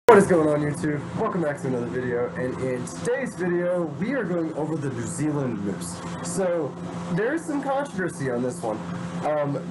What is going on, YouTube? Welcome back to another video, and in today's video we are going over the New Zealand moose. So there's some controversy on this one.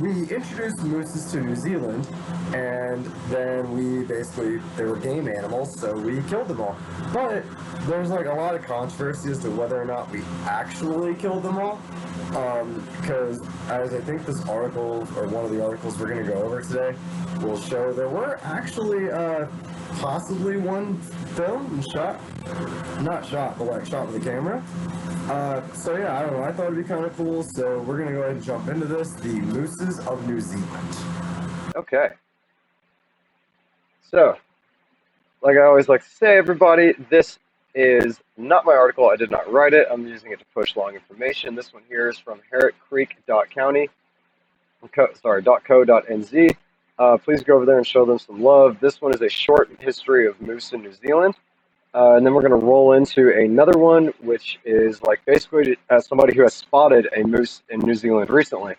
We introduced mooses to New Zealand, and then they were game animals, so we killed them all. But there's like a lot of controversy as to whether or not we actually killed them all. Because as I think this article, or one of the articles we're going to go over today, will show, there were actually possibly one filmed and shot. Not shot, but like shot with a camera. So yeah, I don't know, I thought it'd be kind of cool, so we're going to go ahead and jump into this. The Mooses of New Zealand. Okay. So, like I always like to say, everybody, this is not my article. I did not write it. I'm using it to push long information. This one here is from herrickcreek.co.nz. Please go over there and show them some love. This one is a short history of moose in New Zealand. And then we're going to roll into another one, which is like basically as somebody who has spotted a moose in New Zealand recently.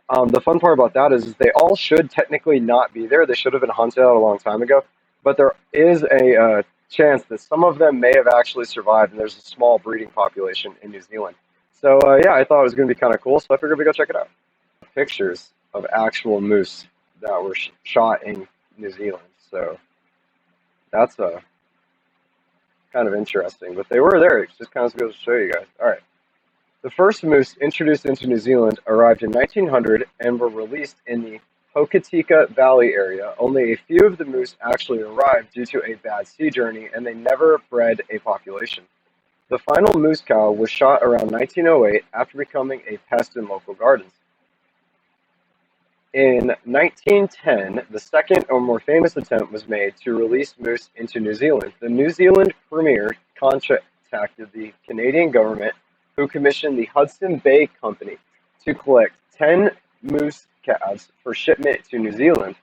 The fun part about that is they all should technically not be there. They should have been hunted out a long time ago. But there is a chance that some of them may have actually survived, and there's a small breeding population in New Zealand. So yeah, I thought it was going to be kind of cool, so I figured we'd go check it out. Pictures of actual moose that were shot in New Zealand. So that's kind of interesting, but they were there. It just kind of goes to show you guys. All right. The first moose introduced into New Zealand arrived in 1900 and were released in the Hokitika Valley area. Only a few of the moose actually arrived due to a bad sea journey, and they never bred a population. The final moose cow was shot around 1908 after becoming a pest in local gardens. In 1910, the second or more famous attempt was made to release moose into New Zealand. The New Zealand Premier contacted the Canadian government, who commissioned the Hudson Bay Company to collect 10 moose calves for shipment to New Zealand.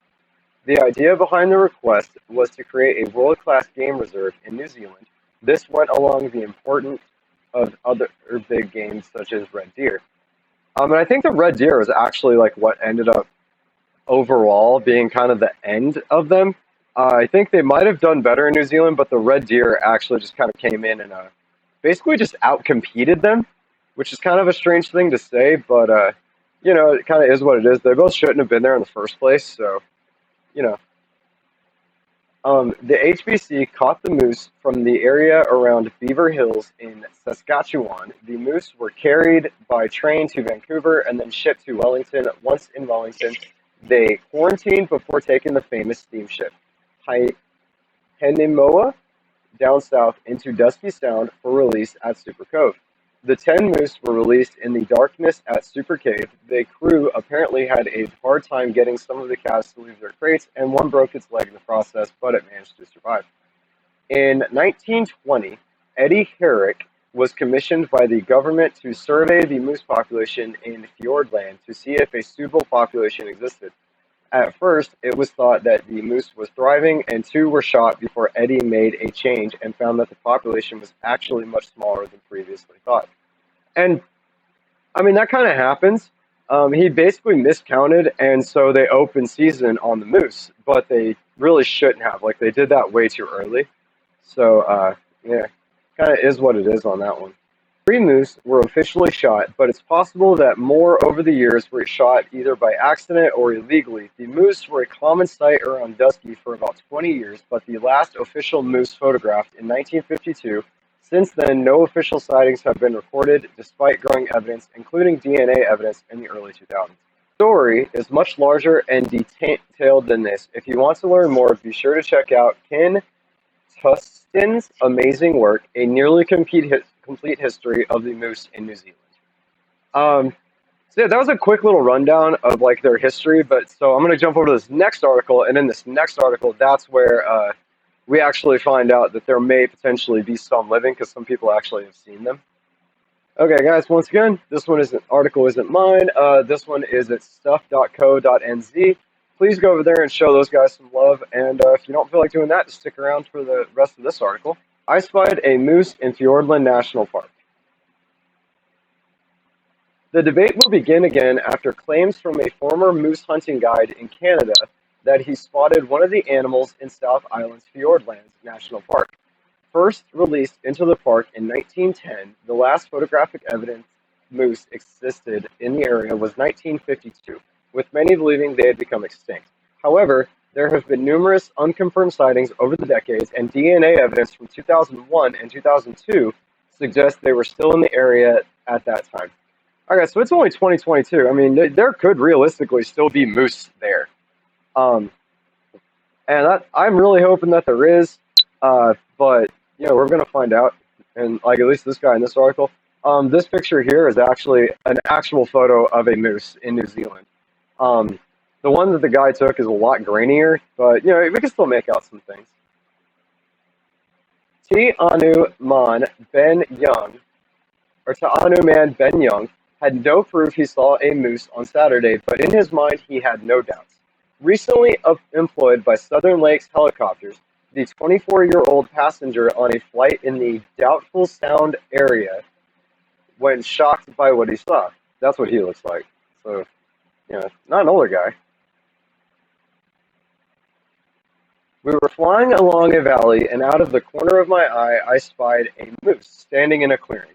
The idea behind the request was to create a world-class game reserve in New Zealand. This went along the importance of other big games such as red deer. And I think the red deer was actually like what ended up overall being kind of the end of them. I think they might have done better in New Zealand, but the red deer actually just kind of came in and basically just outcompeted them, which is kind of a strange thing to say, but you know, it kind of is what it is. They both shouldn't have been there in the first place, so you know. The HBC caught the moose from the area around Beaver Hills in Saskatchewan. The moose were carried by train to Vancouver and then shipped to Wellington. Once in Wellington, they quarantined before taking the famous steamship Henimoa down south into Dusky Sound for release at Super Cove. The 10 moose were released in the darkness at Super Cave. The crew apparently had a hard time getting some of the calves to leave their crates, and one broke its leg in the process, but it managed to survive. In 1920, Eddie Herrick was commissioned by the government to survey the moose population in Fiordland to see if a suitable population existed. At first, it was thought that the moose was thriving, and 2 were shot before Eddie made a change and found that the population was actually much smaller than previously thought. And, I mean, that kind of happens. He basically miscounted, and so they opened season on the moose, but they really shouldn't have. Like, they did that way too early. So, yeah, kind of is what it is on that one. 3 moose were officially shot, but it's possible that more over the years were shot either by accident or illegally. The moose were a common sight around Dusky for about 20 years, but the last official moose photographed in 1952. Since then, no official sightings have been recorded, despite growing evidence, including DNA evidence in the early 2000s. The story is much larger and detailed than this. If you want to learn more, be sure to check out Ken Tustin's amazing work, A Nearly Complete History of the Moose in New Zealand. So yeah, that was a quick little rundown of like their history, but so I'm going to jump over to this next article, and in this next article, that's where we actually find out that there may potentially be some living, because some people actually have seen them. Okay, guys, once again, this article isn't mine. This one is at stuff.co.nz. Please go over there and show those guys some love, and if you don't feel like doing that, just stick around for the rest of this article. I spied a moose in Fiordland National Park. The debate will begin again after claims from a former moose hunting guide in Canada that he spotted one of the animals in South Island's Fiordlands National Park. First released into the park in 1910, the last photographic evidence moose existed in the area was 1952, with many believing they had become extinct. However, there have been numerous unconfirmed sightings over the decades, and DNA evidence from 2001 and 2002 suggests they were still in the area at that time. Okay, so it's only 2022. I mean, there could realistically still be moose there. Um, and I'm really hoping that there is, but we're gonna find out. And like at least this guy in this article, this picture here is actually an actual photo of a moose in New Zealand. The one that the guy took is a lot grainier, but we can still make out some things. Ta'anu Man Ben Young, or Ta'anu Man Ben Young, had no proof he saw a moose on Saturday, but in his mind he had no doubts. Recently employed by Southern Lakes Helicopters, the 24-year-old passenger on a flight in the Doubtful Sound area when shocked by what he saw. That's what he looks like. So, not an older guy. We were flying along a valley, and out of the corner of my eye, I spied a moose standing in a clearing.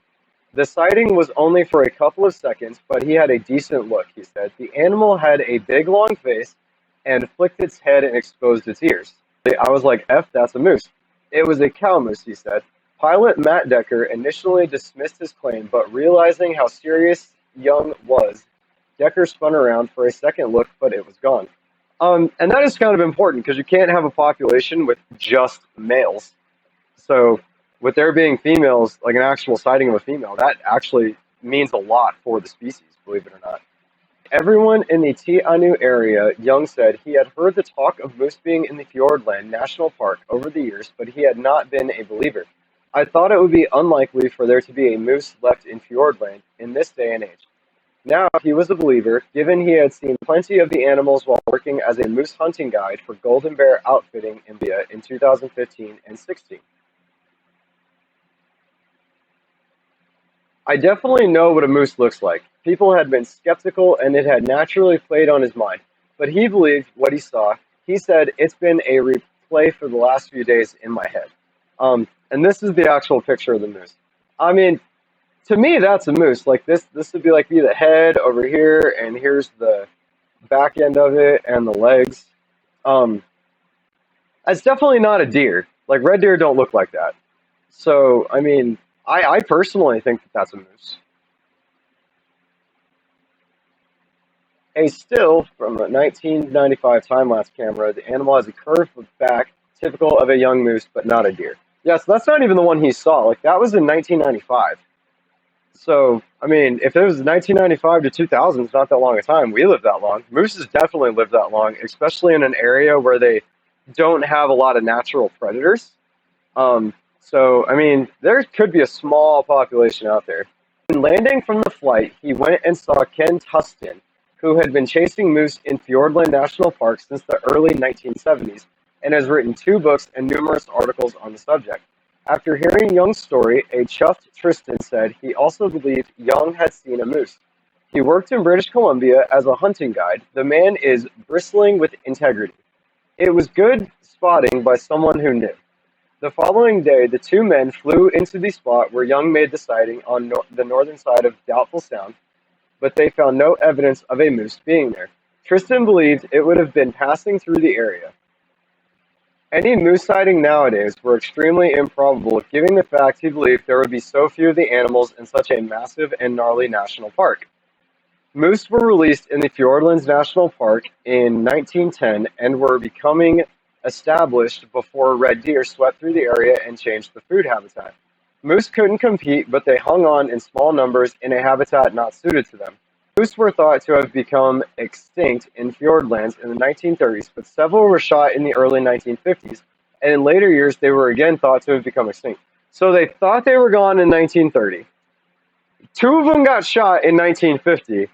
The sighting was only for a couple of seconds, but he had a decent look, he said. The animal had a big, long face and flicked its head and exposed its ears. I was like, F, that's a moose. It was a cow moose, he said. Pilot Matt Decker initially dismissed his claim, but realizing how serious Young was, Decker spun around for a second look, but it was gone. And that is kind of important because you can't have a population with just males. So with there being females, like an actual sighting of a female, that actually means a lot for the species, believe it or not. Everyone in the Ta'anu area, Young said, he had heard the talk of moose being in the Fiordland National Park over the years, but he had not been a believer. I thought it would be unlikely for there to be a moose left in Fiordland in this day and age. Now he was a believer, given he had seen plenty of the animals while working as a moose hunting guide for Golden Bear Outfitting India in 2015 and 16. I definitely know what a moose looks like. People had been skeptical and it had naturally played on his mind, but he believed what he saw. He said, it's been a replay for the last few days in my head. And this is the actual picture of the moose. I mean, to me, that's a moose. Like this would be the head over here, and here's the back end of it and the legs. That's definitely not a deer. Like red deer don't look like that. So, I mean, I personally think that that's a moose. A still from a 1995 time-lapse camera, the animal has a curved back, typical of a young moose, but not a deer. Yeah, so that's not even the one he saw. Like, that was in 1995. So, I mean, if it was 1995 to 2000, it's not that long a time. We lived that long. Mooses definitely lived that long, especially in an area where they don't have a lot of natural predators. So, I mean, there could be a small population out there. When landing from the flight, he went and saw Ken Tustin, who had been chasing moose in Fiordland National Park since the early 1970s, and has written 2 books and numerous articles on the subject. After hearing Young's story, a chuffed Tristan said he also believed Young had seen a moose. He worked in British Columbia as a hunting guide. The man is bristling with integrity. It was good spotting by someone who knew. The following day, the 2 men flew into the spot where Young made the sighting on the northern side of Doubtful Sound, but they found no evidence of a moose being there. Tristan believed it would have been passing through the area. Any moose sighting nowadays were extremely improbable, given the fact he believed there would be so few of the animals in such a massive and gnarly national park. Moose were released in the Fiordlands National Park in 1910 and were becoming established before red deer swept through the area and changed the food habitat. Moose couldn't compete, but they hung on in small numbers in a habitat not suited to them. Moose were thought to have become extinct in Fiordlands in the 1930s, but several were shot in the early 1950s, and in later years they were again thought to have become extinct. So they thought they were gone in 1930. 2 of them got shot in 1950,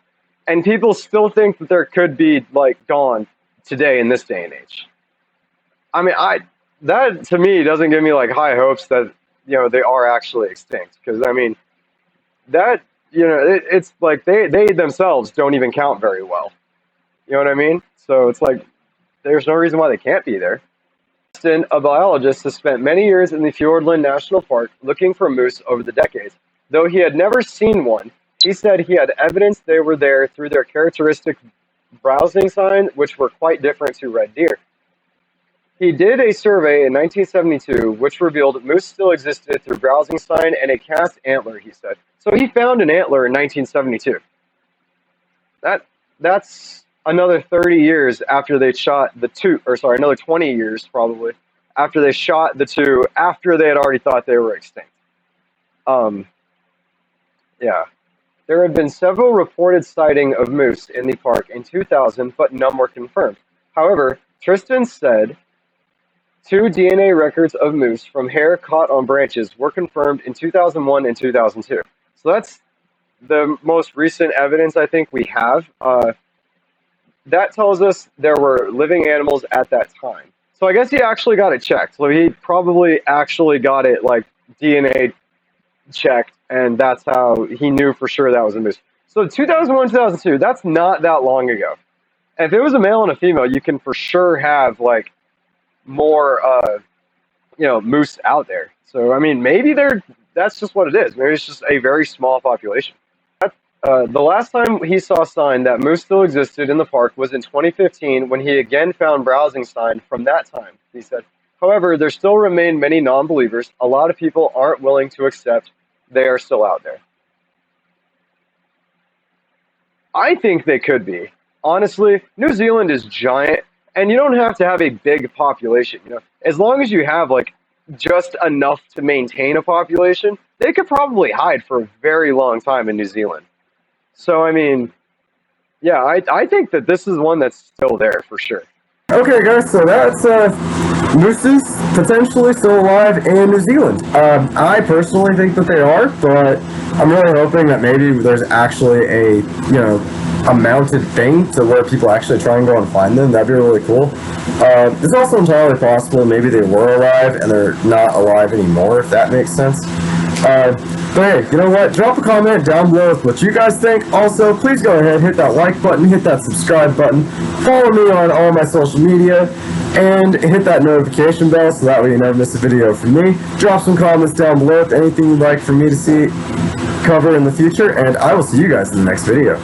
and people still think that there could be gone today in this day and age. I mean, that to me doesn't give me high hopes that they are actually extinct, because I mean that it's like they themselves don't even count very well. You know what I mean? So it's like there's no reason why they can't be there. Austin, a biologist, has spent many years in the Fiordland National Park looking for moose over the decades. Though he had never seen one, he said he had evidence they were there through their characteristic browsing sign, which were quite different to red deer. He did a survey in 1972 which revealed moose still existed through browsing sign and a cast antler, he said. So he found an antler in 1972. That's another 30 years after they shot the two, or sorry, another 20 years probably, after they shot the two, after they had already thought they were extinct. Yeah. There had been several reported sightings of moose in the park in 2000, but none were confirmed. However, Tristan said 2 DNA records of moose from hair caught on branches were confirmed in 2001 and 2002. So that's the most recent evidence I think we have. That tells us there were living animals at that time. So I guess he actually got it checked. So he probably actually got it like DNA checked, and that's how he knew for sure that was a moose. So 2001, 2002, that's not that long ago. And if it was a male and a female, you can for sure have like more, moose out there. So I mean, maybe that's just what it is. Maybe it's just a very small population. The last time he saw a sign that moose still existed in the park was in 2015 when he again found browsing sign from that time, he said. However, there still remain many non-believers. A lot of people aren't willing to accept they are still out there. I think they could be. Honestly, New Zealand is giant, and you don't have to have a big population. As long as you have like just enough to maintain a population, they could probably hide for a very long time in New Zealand. So, I mean, yeah, I think that this is one that's still there for sure. Okay, guys, so that's mooses potentially still alive in New Zealand. I personally think that they are, but I'm really hoping that maybe there's actually a mounted thing to where people actually try and go and find them. That'd be really cool. It's also entirely possible maybe they were alive and they're not alive anymore, if that makes sense. But hey, you know what? Drop a comment down below with what you guys think. Also, please go ahead, hit that like button, hit that subscribe button, follow me on all my social media, and hit that notification bell so that way you never miss a video from me. Drop some comments down below with anything you'd like for me to see cover in the future, and I will see you guys in the next video.